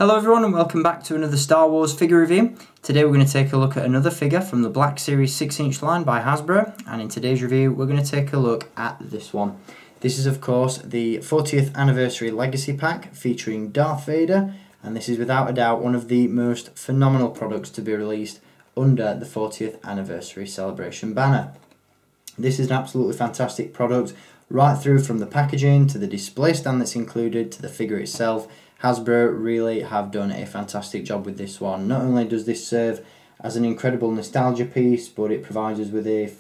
Hello everyone and welcome back to another Star Wars figure review. Today we're going to take a look at another figure from the Black Series 6-inch line by Hasbro, and in today's review we're going to take a look at this one. This is of course the 40th Anniversary Legacy Pack featuring Darth Vader, and this is without a doubt one of the most phenomenal products to be released under the 40th Anniversary Celebration banner. This is an absolutely fantastic product, right through from the packaging to the display stand that's included to the figure itself. Hasbro really have done a fantastic job with this one. Not only does this serve as an incredible nostalgia piece, but it provides us with a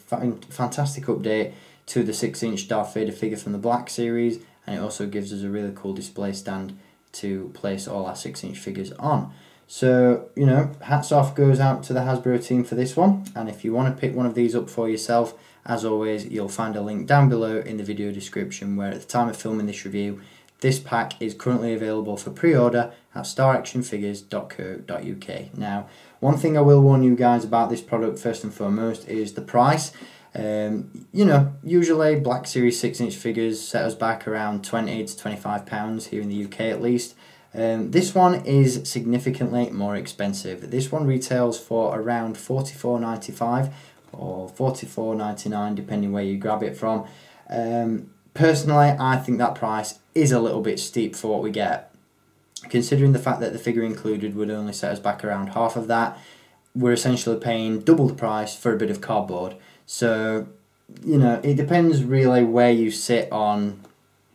fantastic update to the 6-inch Darth Vader figure from the Black Series, and it also gives us a really cool display stand to place all our 6-inch figures on. So, you know, hats off goes out to the Hasbro team for this one, and if you want to pick one of these up for yourself, as always, you'll find a link down below in the video description where at the time of filming this review, this pack is currently available for pre-order at staractionfigures.co.uk. Now, one thing I will warn you guys about this product first and foremost is the price. You know, usually Black Series 6-inch figures set us back around £20 to £25 here in the UK at least. This one is significantly more expensive. This one retails for around £44.95 or £44.99 depending where you grab it from. Personally, I think that price is a little bit steep for what we get. Considering the fact that the figure included would only set us back around half of that, we're essentially paying double the price for a bit of cardboard. So, you know, it depends really where you sit on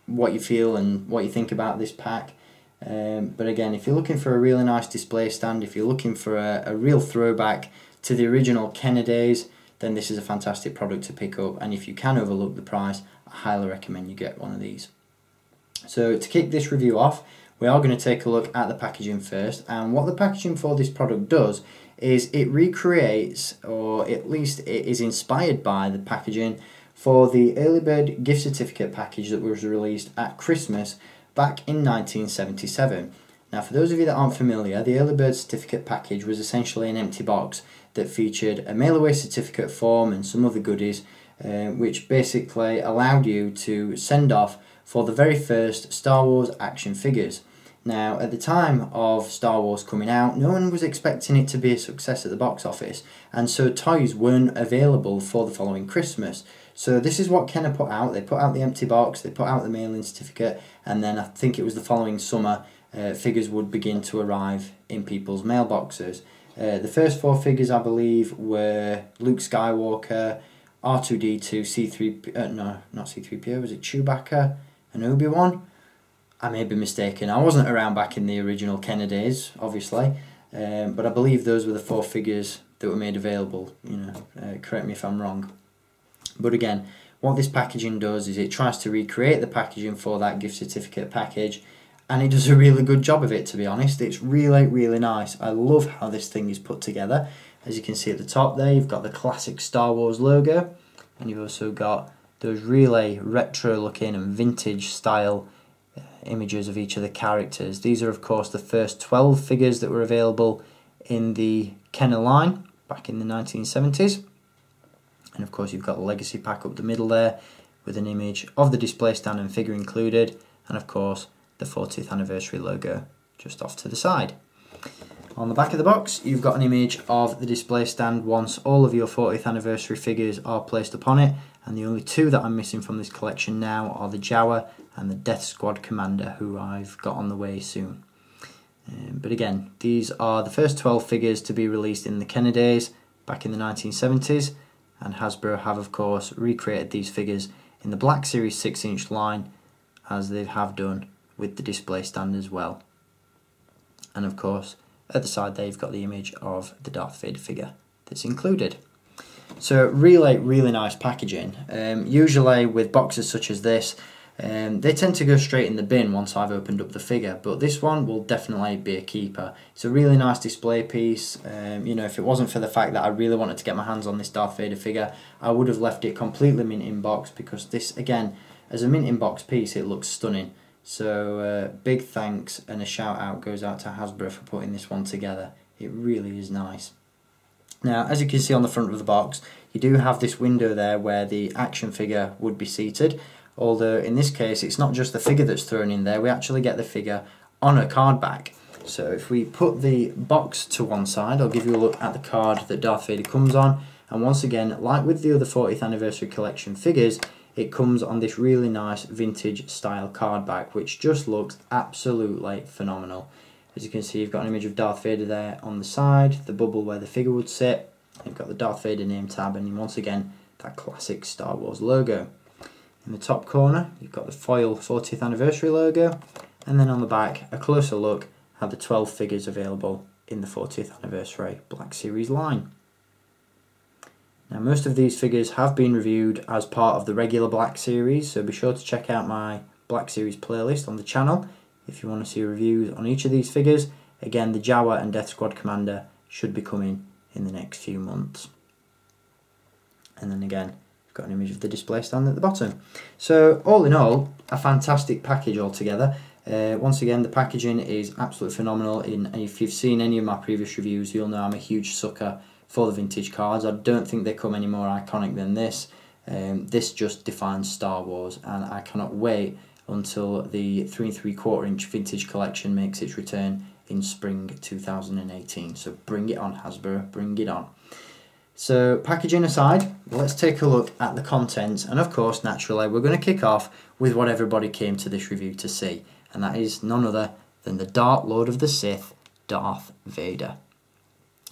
what you feel and what you think about this pack. But again, if you're looking for a really nice display stand, if you're looking for a real throwback to the original Kenner days, then this is a fantastic product to pick up, and if you can overlook the price, I highly recommend you get one of these. So to kick this review off, we are going to take a look at the packaging first, and what the packaging for this product does is it recreates, or at least it is inspired by, the packaging for the early bird gift certificate package that was released at Christmas back in 1977. Now, for those of you that aren't familiar, the early bird certificate package was essentially an empty box that featured a mail away certificate form and some other goodies, which basically allowed you to send off for the very first Star Wars action figures. Now, at the time of Star Wars coming out, no one was expecting it to be a success at the box office, and so toys weren't available for the following Christmas. So this is what Kenner put out. They put out the empty box, they put out the mailing certificate, and then I think it was the following summer, figures would begin to arrive in people's mailboxes. The first 4 figures, I believe, were Luke Skywalker, R2-D2, C3... no, not C3PO, was it Chewbacca and Obi-Wan? I may be mistaken. I wasn't around back in the original Kenner days, obviously, but I believe those were the 4 figures that were made available. You know, correct me if I'm wrong. But again, what this packaging does is it tries to recreate the packaging for that gift certificate package, and it does a really good job of it, to be honest. It's really, really nice. I love how this thing is put together. As you can see at the top there, you've got the classic Star Wars logo, and you've also got those really retro looking and vintage style images of each of the characters. These are of course the first 12 figures that were available in the Kenner line back in the 1970s. And of course you've got the legacy pack up the middle there with an image of the display stand and figure included, and of course the 40th anniversary logo just off to the side. On the back of the box you've got an image of the display stand once all of your 40th anniversary figures are placed upon it, and the only 2 that I'm missing from this collection now are the Jawa and the Death Squad Commander, who I've got on the way soon. But again, these are the first 12 figures to be released in the Kenner days back in the 1970s, and Hasbro have of course recreated these figures in the Black Series 6-inch line, as they have done with the display stand as well. And of course at the side there you've got the image of the Darth Vader figure that's included. So really, really nice packaging. Usually with boxes such as this, they tend to go straight in the bin once I've opened up the figure, but this one will definitely be a keeper. It's a really nice display piece. You know, if it wasn't for the fact that I really wanted to get my hands on this Darth Vader figure, I would have left it completely mint in box, because this, again, as a mint in box piece, it looks stunning. So big thanks and a shout out goes out to Hasbro for putting this one together. It really is nice. Now, as you can see on the front of the box, you do have this window there where the action figure would be seated, although in this case it's not just the figure that's thrown in there, we actually get the figure on a card back. So if we put the box to one side, I'll give you a look at the card that Darth Vader comes on. And once again, like with the other 40th anniversary collection figures, it comes on this really nice vintage style card back, which just looks absolutely phenomenal. As you can see, you've got an image of Darth Vader there on the side, the bubble where the figure would sit. You've got the Darth Vader name tab, and once again, that classic Star Wars logo. In the top corner, you've got the foil 40th anniversary logo, and then on the back, a closer look at the 12 figures available in the 40th anniversary Black Series line. Now, most of these figures have been reviewed as part of the regular Black Series, so be sure to check out my Black Series playlist on the channel if you want to see reviews on each of these figures. Again, the Jawa and Death Squad Commander should be coming in the next few months. And then again, we've got an image of the display stand at the bottom. So all in all, a fantastic package altogether. Once again, the packaging is absolutely phenomenal. If you've seen any of my previous reviews, you'll know I'm a huge sucker for the vintage cards. I don't think they come any more iconic than this. This just defines Star Wars, and I cannot wait until the 3 3/4 inch vintage collection makes its return in spring 2018. So bring it on, Hasbro, bring it on. So packaging aside, let's take a look at the contents, and of course, naturally, we're going to kick off with what everybody came to this review to see, and that is none other than the Dark Lord of the Sith, Darth Vader.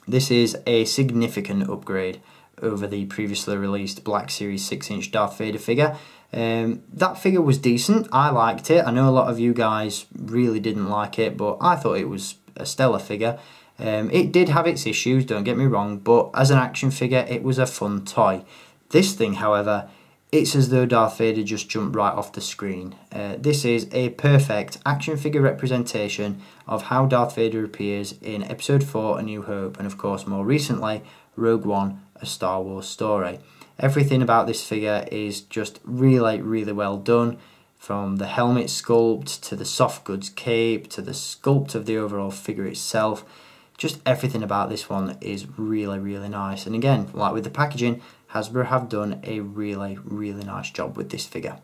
This is a significant upgrade over the previously released Black Series 6-inch Darth Vader figure. That figure was decent, I liked it. I know a lot of you guys really didn't like it, but I thought it was a stellar figure. It did have its issues, don't get me wrong, but as an action figure, it was a fun toy. This thing, however, it's as though Darth Vader just jumped right off the screen. This is a perfect action figure representation of how Darth Vader appears in Episode 4, A New Hope, and of course more recently, Rogue One, A Star Wars Story. Everything about this figure is just really, really well done. From the helmet sculpt, to the soft goods cape, to the sculpt of the overall figure itself. Just everything about this one is really, really nice. And again, like with the packaging, Hasbro have done a really, really nice job with this figure.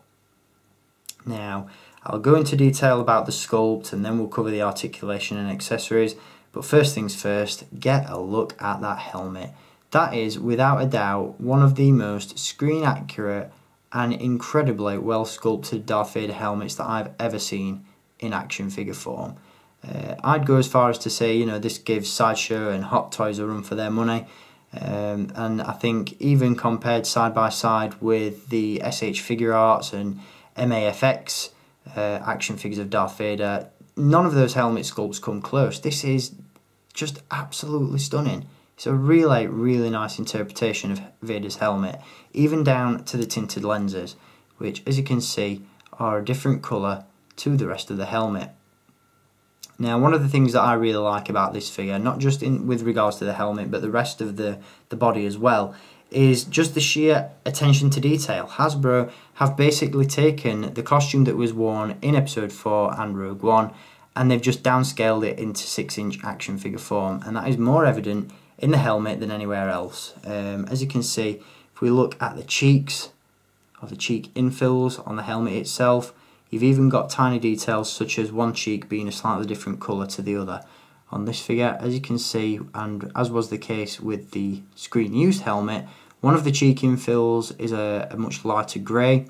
Now, I'll go into detail about the sculpt and then we'll cover the articulation and accessories. But first things first, get a look at that helmet. That is, without a doubt, one of the most screen accurate and incredibly well sculpted Darth Vader helmets that I've ever seen in action figure form. I'd go as far as to say, you know, this gives Sideshow and Hot Toys a run for their money. And I think even compared side by side with the SH Figure Arts and MAFX action figures of Darth Vader, none of those helmet sculpts come close. This is just absolutely stunning. It's a really, really nice interpretation of Vader's helmet, even down to the tinted lenses, which, as you can see, are a different colour to the rest of the helmet. Now, one of the things that I really like about this figure, not just with regards to the helmet, but the rest of the body as well, is just the sheer attention to detail. Hasbro have basically taken the costume that was worn in Episode 4 and Rogue One, and they've just downscaled it into 6-inch action figure form, and that is more evident in the helmet than anywhere else. As you can see, if we look at the cheeks, or the cheek infills on the helmet itself, you've even got tiny details such as one cheek being a slightly different colour to the other. On this figure, as you can see, and as was the case with the screen used helmet, one of the cheek infills is a much lighter grey,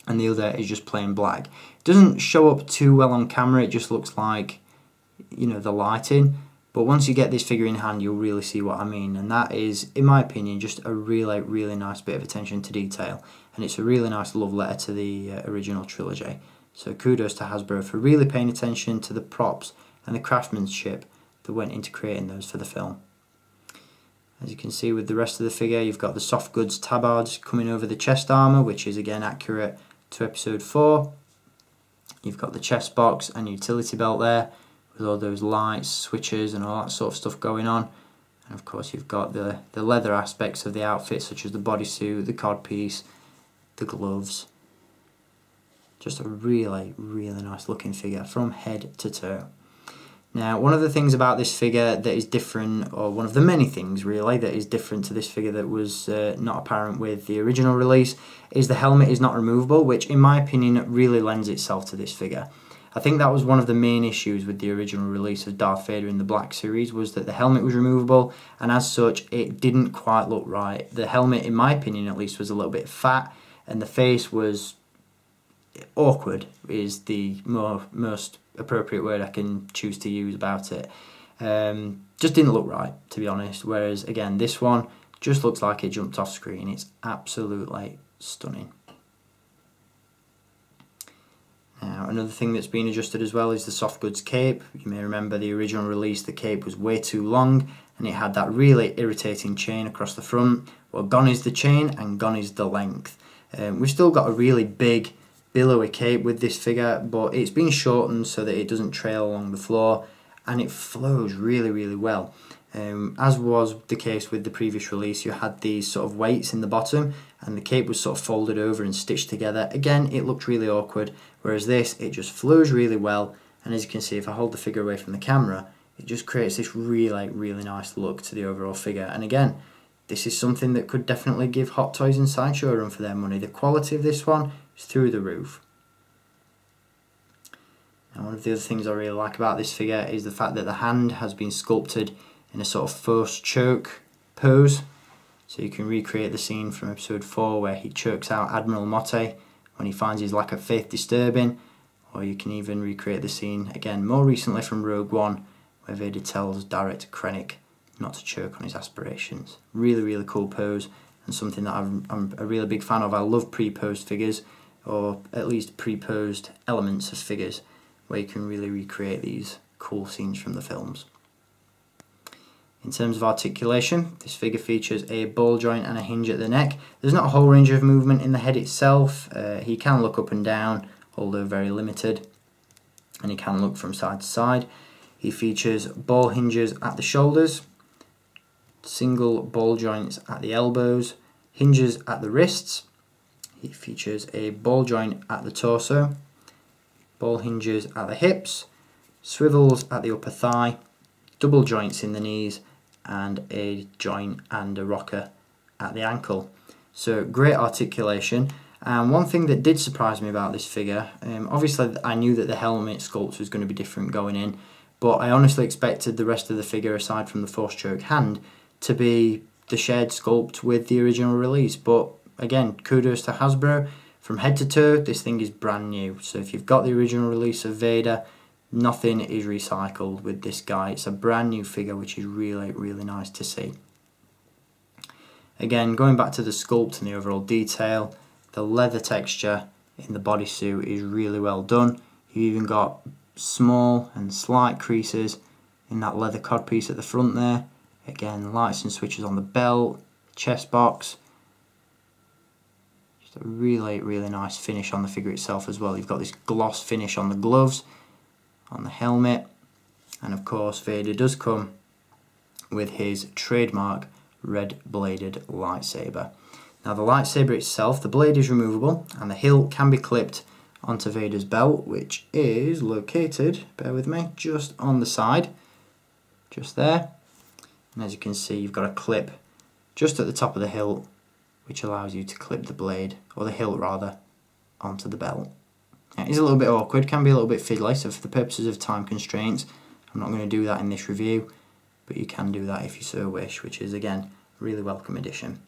and the other is just plain black. It doesn't show up too well on camera, it just looks like, you know, the lighting, but once you get this figure in hand, you'll really see what I mean, and that is, in my opinion, just a really, really nice bit of attention to detail. And it's a really nice love letter to the original trilogy. So kudos to Hasbro for really paying attention to the props and the craftsmanship that went into creating those for the film. As you can see with the rest of the figure, you've got the soft goods tabards coming over the chest armour, which is again accurate to Episode 4. You've got the chest box and utility belt there, with all those lights, switches and all that sort of stuff going on. And of course you've got the leather aspects of the outfit, such as the bodysuit, the codpiece, the gloves. Just a really, really nice looking figure from head to toe. Now, one of the things about this figure that is different, or one of the many things really that is different to this figure that was not apparent with the original release, is the helmet is not removable, which in my opinion really lends itself to this figure. I think that was one of the main issues with the original release of Darth Vader in the Black Series, was that the helmet was removable, and as such it didn't quite look right. The helmet, in my opinion at least, was a little bit fat, and the face was awkward, is the most appropriate word I can choose to use about it. Just didn't look right, to be honest, whereas again this one just looks like it jumped off screen. It's absolutely stunning. Now, another thing that's been adjusted as well is the soft goods cape. You may remember the original release, the cape was way too long and it had that really irritating chain across the front. Well, gone is the chain and gone is the length. We've still got a really big billowy cape with this figure, but it's been shortened so that it doesn't trail along the floor, and it flows really, really well. As was the case with the previous release, you had these sort of weights in the bottom and the cape was sort of folded over and stitched together. Again, it looked really awkward, whereas this, it just flows really well, and as you can see, if I hold the figure away from the camera, it just creates this really, really nice look to the overall figure. And again, this is something that could definitely give Hot Toys and Sideshow a run for their money. The quality of this one is through the roof. And one of the other things I really like about this figure is the fact that the hand has been sculpted in a sort of force choke pose. So you can recreate the scene from episode 4 where he chokes out Admiral Motte when he finds his lack of faith disturbing, or you can even recreate the scene again more recently from Rogue One where Vader tells Director Krennic not to choke on his aspirations. Really, really cool pose, and something that I'm a really big fan of. I love pre-posed figures, or at least pre-posed elements of figures, where you can really recreate these cool scenes from the films. In terms of articulation, this figure features a ball joint and a hinge at the neck. There's not a whole range of movement in the head itself. He can look up and down, although very limited, and he can look from side to side. He features ball hinges at the shoulders, single ball joints at the elbows, hinges at the wrists. He features a ball joint at the torso, ball hinges at the hips, swivels at the upper thigh, double joints in the knees, and a joint and a rocker at the ankle. So great articulation. And one thing that did surprise me about this figure, obviously I knew that the helmet sculpt was going to be different going in, but I honestly expected the rest of the figure, aside from the force choke hand, to be the shared sculpt with the original release. But again, kudos to Hasbro. From head to toe, this thing is brand new. So if you've got the original release of Vader, nothing is recycled with this guy. It's a brand new figure, which is really, really nice to see. Again, going back to the sculpt and the overall detail, the leather texture in the bodysuit is really well done. You've even got small and slight creases in that leather codpiece at the front there. Again, lights and switches on the belt, chest box. Just a really, really nice finish on the figure itself as well. You've got this gloss finish on the gloves, on the helmet, and of course Vader does come with his trademark red bladed lightsaber. Now the lightsaber itself, the blade is removable and the hilt can be clipped onto Vader's belt, which is located, bear with me, just on the side, just there. And as you can see, you've got a clip just at the top of the hilt, which allows you to clip the blade, or the hilt rather, onto the belt. It is a little bit awkward, can be a little bit fiddly, so for the purposes of time constraints, I'm not going to do that in this review, but you can do that if you so wish, which is again, a really welcome addition.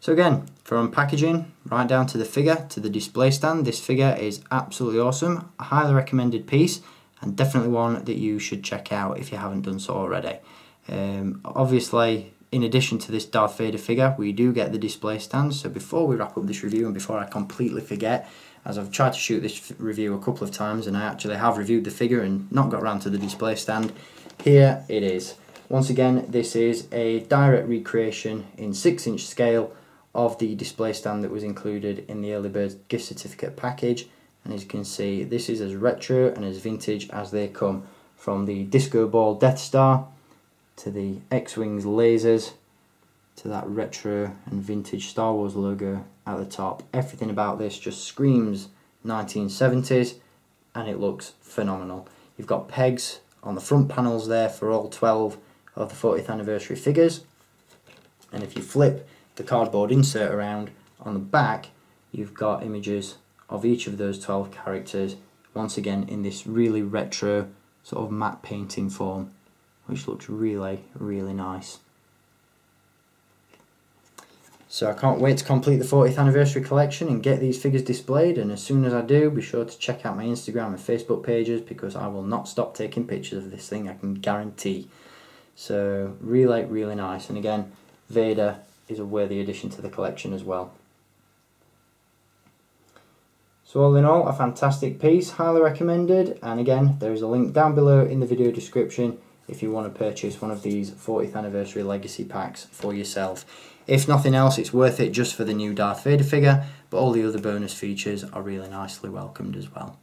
So again, from packaging right down to the figure, to the display stand, this figure is absolutely awesome, a highly recommended piece, and definitely one that you should check out if you haven't done so already. Obviously, in addition to this Darth Vader figure, we do get the display stand, so before we wrap up this review and before I completely forget, as I've tried to shoot this review a couple of times and I actually have reviewed the figure and not got around to the display stand, here it is. Once again, this is a direct recreation in 6-inch scale of the display stand that was included in the Early Bird gift certificate package, and as you can see, this is as retro and as vintage as they come, from the disco ball Death Star to the X-Wings lasers to that retro and vintage Star Wars logo at the top. Everything about this just screams 1970s and it looks phenomenal. You've got pegs on the front panels there for all 12 of the 40th anniversary figures, and if you flip the cardboard insert around on the back, you've got images of each of those 12 characters once again in this really retro sort of matte painting form, which looks really, really nice. So I can't wait to complete the 40th anniversary collection and get these figures displayed, and as soon as I do, be sure to check out my Instagram and Facebook pages, because I will not stop taking pictures of this thing, I can guarantee. So really, really nice, and again, Vader is a worthy addition to the collection as well. So all in all, a fantastic piece, highly recommended, and again, there is a link down below in the video description if you want to purchase one of these 40th anniversary legacy packs for yourself. If nothing else, it's worth it just for the new Darth Vader figure, but all the other bonus features are really nicely welcomed as well.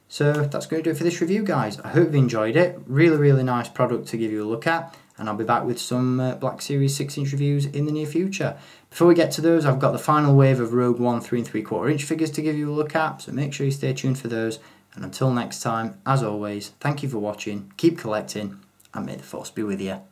So that's going to do it for this review, guys. I hope you enjoyed it. Really, really nice product to give you a look at, and I'll be back with some Black Series 6-inch reviews in the near future. Before we get to those, I've got the final wave of Rogue One 3 3/4 inch figures to give you a look at, so make sure you stay tuned for those. And until next time, as always, thank you for watching, keep collecting, and may the Force be with you.